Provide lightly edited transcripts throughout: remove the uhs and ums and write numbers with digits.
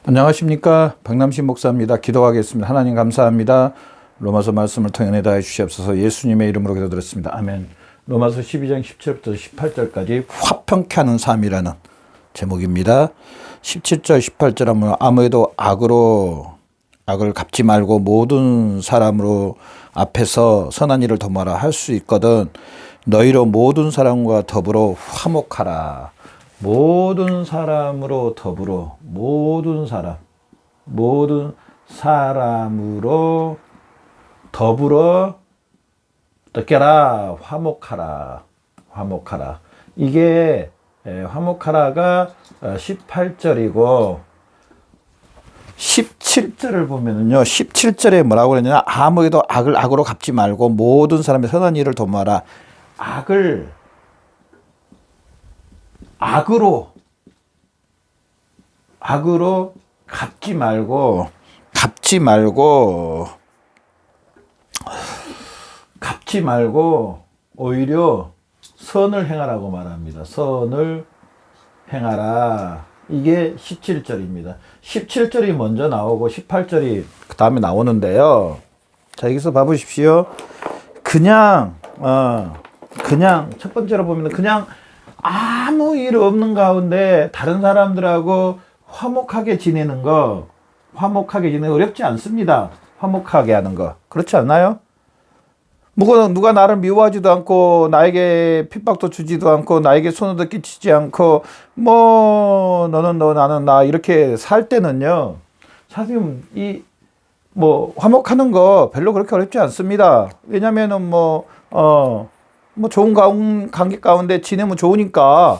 안녕하십니까, 박남신 목사입니다. 기도하겠습니다. 하나님 감사합니다. 로마서 말씀을 통해 은혜 다해 주시옵소서. 예수님의 이름으로 기도드렸습니다. 아멘. 로마서 12장 17절부터 18절까지 화평케 하는 삶이라는 제목입니다. 17절 18절 하면 아무에도 악을 갚지 말고 모든 사람으로 앞에서 선한 일을 도모하라 할 수 있거든 너희로 모든 사람과 더불어 화목하라. 모든 사람으로 더불어 모든 사람으로 더불어 어떻게 하라? 화목하라. 이게 화목하라가 18절이고 17절을 보면은요, 17절에 뭐라고 그러냐면 아무에도 악을 악으로 갚지 말고 모든 사람의 선한 일을 도모하라. 악을 악으로 갚지 말고 오히려 선을 행하라고 말합니다. 선을 행하라. 이게 17절입니다. 17절이 먼저 나오고 18절이 그 다음에 나오는데요. 자, 여기서 봐보십시오. 그냥 첫 번째로 보면 그냥 아무 일 없는 가운데 다른 사람들하고 화목하게 지내는 거, 어렵지 않습니다. 화목하게 하는 거. 그렇지 않나요? 누가 나를 미워하지도 않고, 나에게 핍박도 주지도 않고, 나에게 손해도 끼치지 않고, 너는 너, 나는 나, 이렇게 살 때는요, 사실 화목하는 거 별로 그렇게 어렵지 않습니다. 왜냐면은 좋은 관계 가운데 지내면 좋으니까,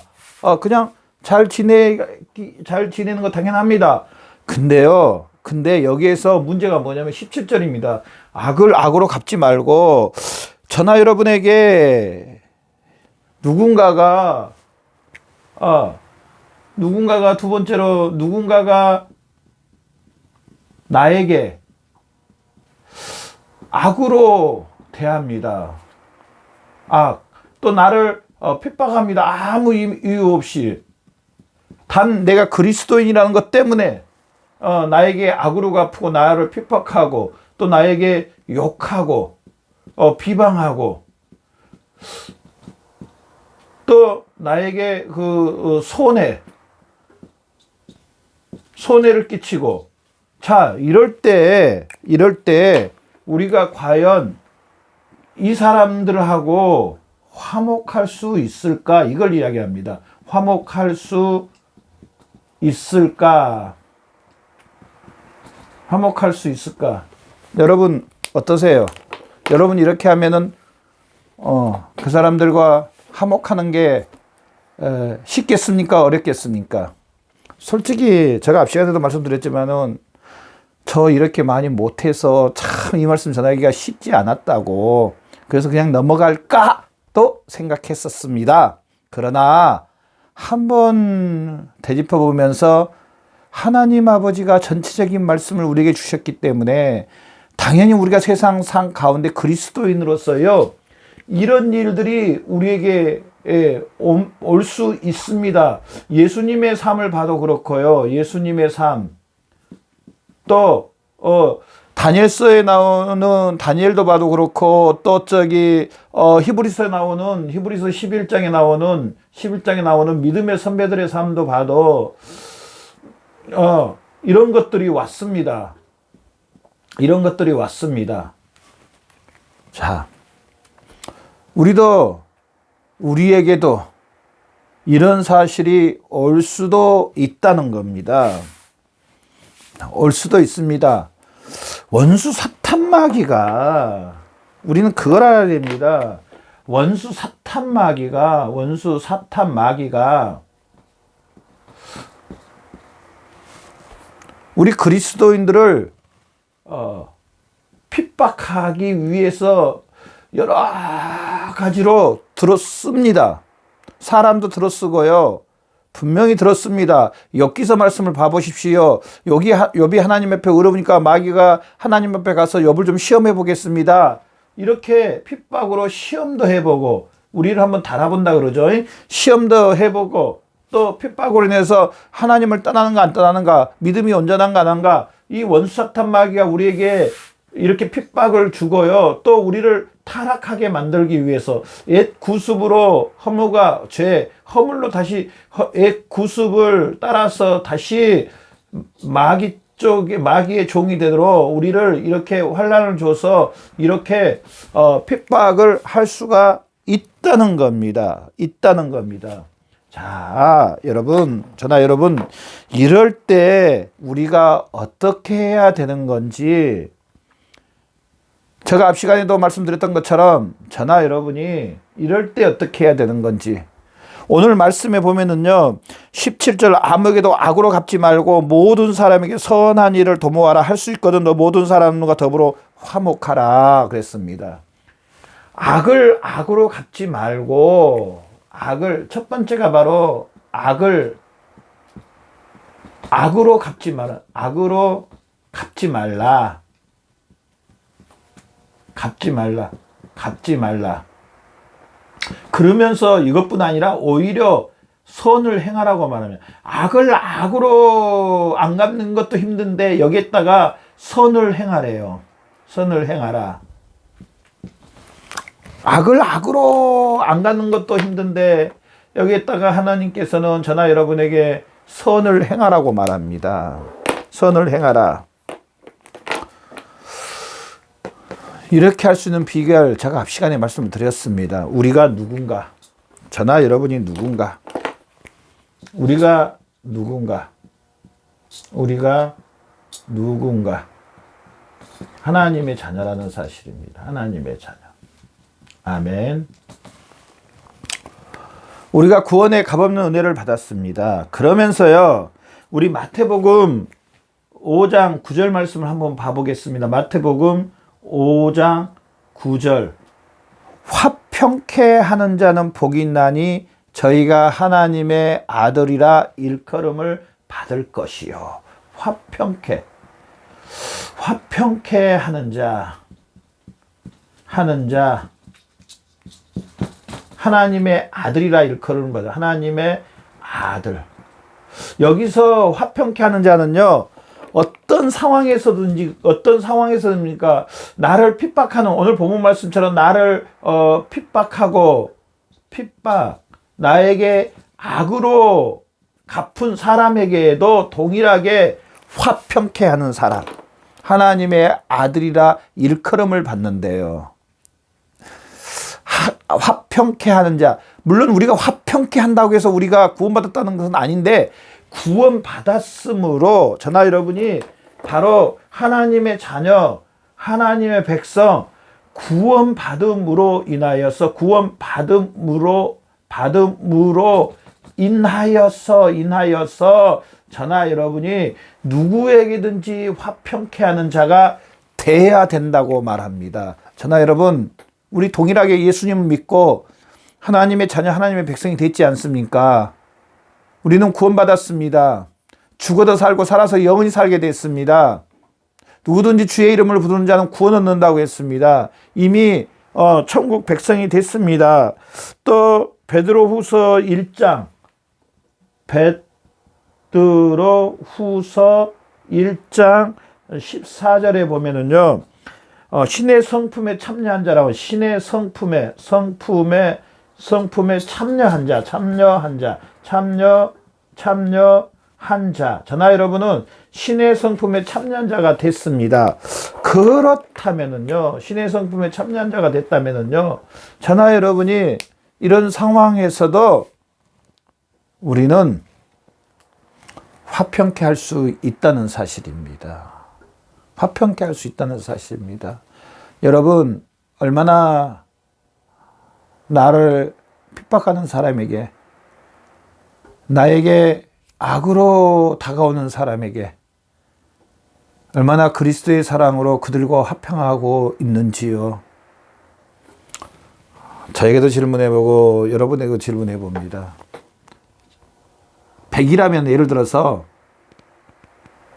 그냥 잘 지내는 거 당연합니다. 근데 여기에서 문제가 뭐냐면 17절입니다. 악을 악으로 갚지 말고, 저나 여러분에게 누군가가 두 번째로 누군가가 나에게 악으로 대합니다. 또 나를 핍박합니다. 아무 이유 없이. 단 내가 그리스도인이라는 것 때문에 나에게 악으로 갚고 나를 핍박하고 또 나에게 욕하고 비방하고 또 나에게 손해를 끼치고, 자, 이럴 때 우리가 과연 이 사람들하고 화목할 수 있을까? 이걸 이야기합니다. 화목할 수 있을까? 여러분 어떠세요? 여러분 이렇게 하면은 그 사람들과 화목하는 게 쉽겠습니까? 어렵겠습니까? 솔직히 제가 앞 시간에도 말씀드렸지만은 저 이렇게 많이 못해서 참 이 말씀 전하기가 쉽지 않았다고, 그래서 그냥 넘어갈까 또 생각했었습니다. 그러나 한번 되짚어 보면서 하나님 아버지가 전체적인 말씀을 우리에게 주셨기 때문에 당연히 우리가 세상상 가운데 그리스도인으로서요, 이런 일들이 우리에게 올 수 있습니다. 예수님의 삶을 봐도 그렇고요. 예수님의 삶, 또 다니엘서에 나오는 다니엘도 봐도 그렇고, 또 히브리서에 나오는 히브리서 11장에 나오는 믿음의 선배들의 삶도 봐도 이런 것들이 왔습니다. 자, 우리에게도 이런 사실이 올 수도 있다는 겁니다. 올 수도 있습니다. 원수 사탄 마귀가, 우리는 그걸 알아야 됩니다. 원수 사탄 마귀가 우리 그리스도인들을 핍박하기 위해서 여러 가지로 들어씁니다. 사람도 들어쓰고요, 분명히 들었습니다. 욥기서 말씀을 봐보십시오. 욥이 하나님 앞에 의로우니까 마귀가 하나님 앞에 가서 욥을 좀 시험해 보겠습니다. 이렇게 핍박으로 시험도 해보고, 우리를 한번 달아본다 그러죠. 시험도 해보고 또 핍박으로 인해서 하나님을 떠나는가 안 떠나는가, 믿음이 온전한가 안 한가, 이 원수 사탄 마귀가 우리에게 이렇게 핍박을 주고요. 또 우리를 타락하게 만들기 위해서 옛 구습으로 허무가 죄, 허물로 다시 옛 구습을 따라서 다시 마귀의 종이 되도록 우리를 이렇게 환난을 줘서 이렇게 핍박을 할 수가 있다는 겁니다. 있다는 겁니다. 자, 여러분, 저나 여러분, 이럴 때 우리가 어떻게 해야 되는 건지, 제가 앞 시간에도 말씀드렸던 것처럼 저나 여러분이 이럴 때 어떻게 해야 되는 건지, 오늘 말씀에 보면은요, 17절 아무에게도 악으로 갚지 말고 모든 사람에게 선한 일을 도모하라. 할 수 있거든 너 모든 사람과 더불어 화목하라 그랬습니다. 악을 악으로 갚지 말고, 첫 번째가 바로 악을 악으로 갚지 마라. 악으로 갚지 말라. 갚지 말라. 갚지 말라. 그러면서 이것뿐 아니라 오히려 선을 행하라고 말하면, 악을 악으로 안 갚는 것도 힘든데 여기에다가 선을 행하래요. 선을 행하라. 악을 악으로 안 갚는 것도 힘든데 여기에다가 하나님께서는 저나 여러분에게 선을 행하라고 말합니다. 선을 행하라. 이렇게 할 수 있는 비결 제가 앞 시간에 말씀을 드렸습니다. 우리가 누군가, 저나 여러분이 누군가, 우리가 누군가, 하나님의 자녀라는 사실입니다. 하나님의 자녀. 아멘. 우리가 구원의 값없는 은혜를 받았습니다. 그러면서요, 우리 마태복음 5장 9절 말씀을 한번 봐보겠습니다. 마태복음 5장 9절. 화평케 하는 자는 복이 있나니 저희가 하나님의 아들이라 일컬음을 받을 것이요. 화평케 하는 자, 하나님의 아들이라 일컬음을 받아. 하나님의 아들. 여기서 화평케 하는 자는요, 어떤 상황에서든입니까? 나를 핍박하는, 오늘 본문 말씀처럼 나를 나에게 악으로 갚은 사람에게도 동일하게 화평케 하는 사람, 하나님의 아들이라 일컬음을 받는데요. 화평케 하는 자, 물론 우리가 화평케 한다고 해서 우리가 구원받았다는 것은 아닌데, 구원받았으므로 저나 여러분이 바로 하나님의 자녀, 하나님의 백성, 구원받음으로 인하여서 저나 여러분이 누구에게든지 화평케 하는 자가 돼야 된다고 말합니다. 저나 여러분, 우리 동일하게 예수님을 믿고 하나님의 자녀, 하나님의 백성이 됐지 않습니까? 우리는 구원받았습니다. 죽어도 살고 살아서 영원히 살게 됐습니다. 누구든지 주의 이름을 부르는 자는 구원 얻는다고 했습니다. 이미 천국 백성이 됐습니다. 또 베드로후서 1장 14절에 보면은요, 신의 성품에 참여한 자라고, 신의 성품에 참여한 자. 저나 여러분은 신의 성품에 참여한 자가 됐습니다. 그렇다면은요, 신의 성품에 참여한 자가 됐다면은요, 저나 여러분이 이런 상황에서도 우리는 화평케 할 수 있다는 사실입니다. 화평케 할 수 있다는 사실입니다. 여러분, 얼마나 나를 핍박하는 사람에게, 나에게 악으로 다가오는 사람에게 얼마나 그리스도의 사랑으로 그들과 화평하고 있는지요. 저에게도 질문해보고 여러분에게도 질문해봅니다. 100이라면 예를 들어서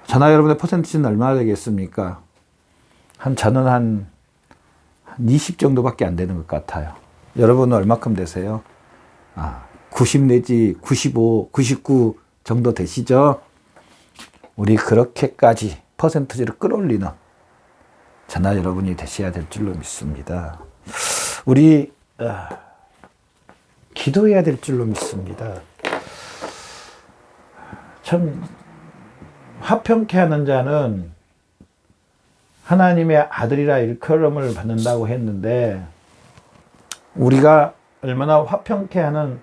저나 여러분의 퍼센티지는 얼마나 되겠습니까? 저는 한 20 정도밖에 안 되는 것 같아요. 여러분은 얼마큼 되세요? 90 내지 95, 99 정도 되시죠? 우리 그렇게까지 퍼센트지를 끌어올리는 저나 여러분이 되셔야 될 줄로 믿습니다. 우리 기도해야 될 줄로 믿습니다. 참 화평케 하는 자는 하나님의 아들이라 일컬음을 받는다고 했는데, 우리가 얼마나 화평케 하는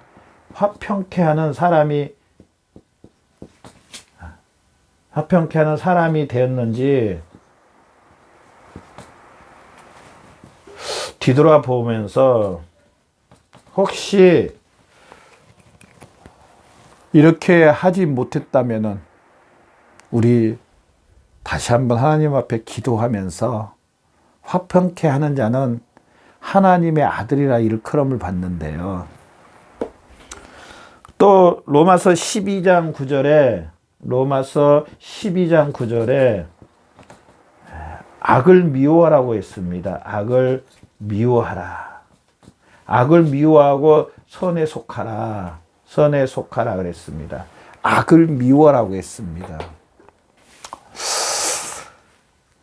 사람이 되었는지 뒤돌아 보면서 혹시 이렇게 하지 못했다면은 우리 다시 한번 하나님 앞에 기도하면서, 화평케 하는 자는 하나님의 아들이라 일컬음을 받는데요. 또 로마서 12장 9절에 악을 미워하라고 했습니다. 악을 미워하라. 악을 미워하고 선에 속하라. 선에 속하라 그랬습니다. 악을 미워하라고 했습니다.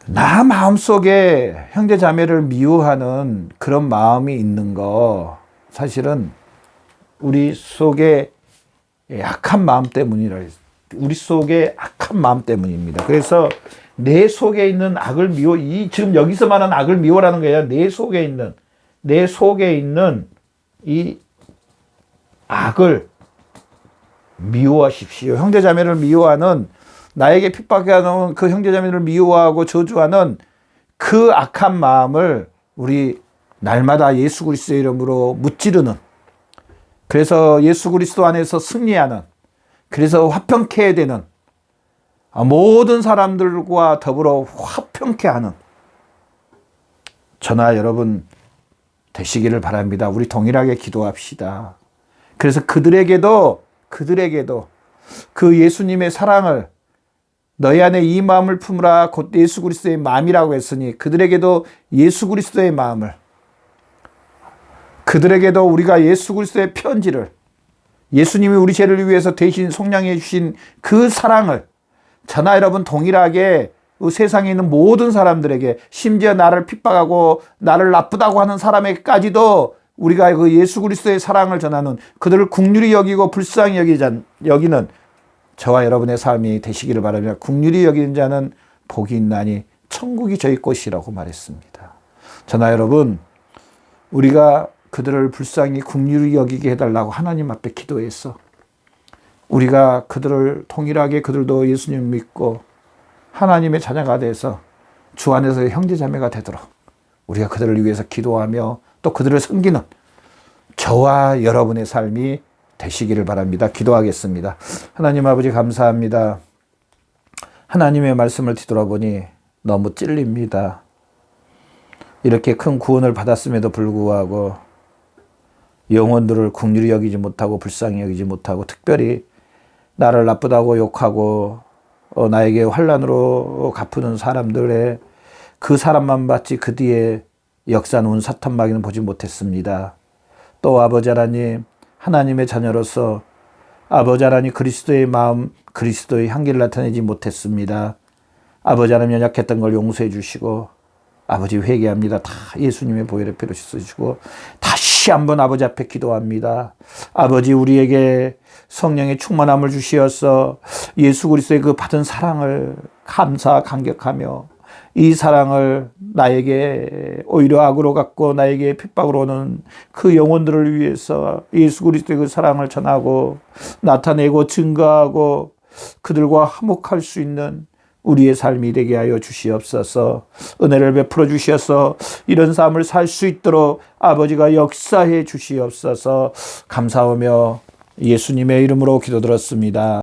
나 마음속에 형제 자매를 미워하는 그런 마음이 있는 거, 사실은 우리 속에 악한 마음 때문이라 했어요. 우리 속에 악한 마음 때문입니다. 그래서 내 속에 있는 악을 지금 여기서 말하는 악을 미워라는 게 아니라 내 속에 있는 이 악을 미워하십시오. 형제 자매를 미워하는, 나에게 핍박하는 그 형제 자매를 미워하고 저주하는 그 악한 마음을 우리 날마다 예수 그리스도의 이름으로 무찌르는, 그래서 예수 그리스도 안에서 승리하는, 그래서 화평케 되는, 모든 사람들과 더불어 화평케 하는 저나 여러분 되시기를 바랍니다. 우리 동일하게 기도합시다. 그래서 그들에게도 그 예수님의 사랑을, 너희 안에 이 마음을 품으라 곧 예수 그리스도의 마음이라고 했으니, 그들에게도 예수 그리스도의 마음을, 그들에게도 우리가 예수 그리스도의 편지를, 예수님이 우리 죄를 위해서 대신 속량해 주신 그 사랑을 저나 여러분 동일하게 세상에 있는 모든 사람들에게, 심지어 나를 핍박하고 나를 나쁘다고 하는 사람에게까지도 우리가 그 예수 그리스도의 사랑을 전하는, 그들을 긍휼히 여기고 불쌍히 여기는 저와 여러분의 삶이 되시기를 바랍니다. 긍휼히 여기는 자는 복이 있나니 천국이 저희 것이라고 말했습니다. 저나 여러분, 우리가 그들을 불쌍히 긍휼히 여기게 해달라고 하나님 앞에 기도해서, 우리가 그들을 통일하게, 그들도 예수님 믿고 하나님의 자녀가 돼서 주 안에서의 형제자매가 되도록 우리가 그들을 위해서 기도하며 또 그들을 섬기는 저와 여러분의 삶이 되시기를 바랍니다. 기도하겠습니다. 하나님 아버지 감사합니다. 하나님의 말씀을 뒤돌아보니 너무 찔립니다. 이렇게 큰 구원을 받았음에도 불구하고 영혼들을 긍휼히 여기지 못하고 불쌍히 여기지 못하고, 특별히 나를 나쁘다고 욕하고 나에게 환난으로 갚는 사람들의 그 사람만 봤지 그 뒤에 역사 놓은 사탄마귀는 보지 못했습니다. 또 아버지 하나님, 하나님의 자녀로서 아버지 하나님 그리스도의 마음, 그리스도의 향기를 나타내지 못했습니다. 아버지 하나님 연약했던 걸 용서해 주시고, 아버지 회개합니다. 다 예수님의 보혈의 피로 씻어주시고 다시 한번 아버지 앞에 기도합니다. 아버지, 우리에게 성령의 충만함을 주시어서 예수 그리스도의 그 받은 사랑을 감격하며, 이 사랑을 나에게 오히려 악으로 갖고 나에게 핍박으로 오는 그 영혼들을 위해서 예수 그리스도의 그 사랑을 전하고 나타내고 증거하고 그들과 화목할 수 있는 우리의 삶이 되게 하여 주시옵소서. 은혜를 베풀어 주시어서 이런 삶을 살 수 있도록 아버지가 역사해 주시옵소서. 감사하며 예수님의 이름으로 기도드렸습니다.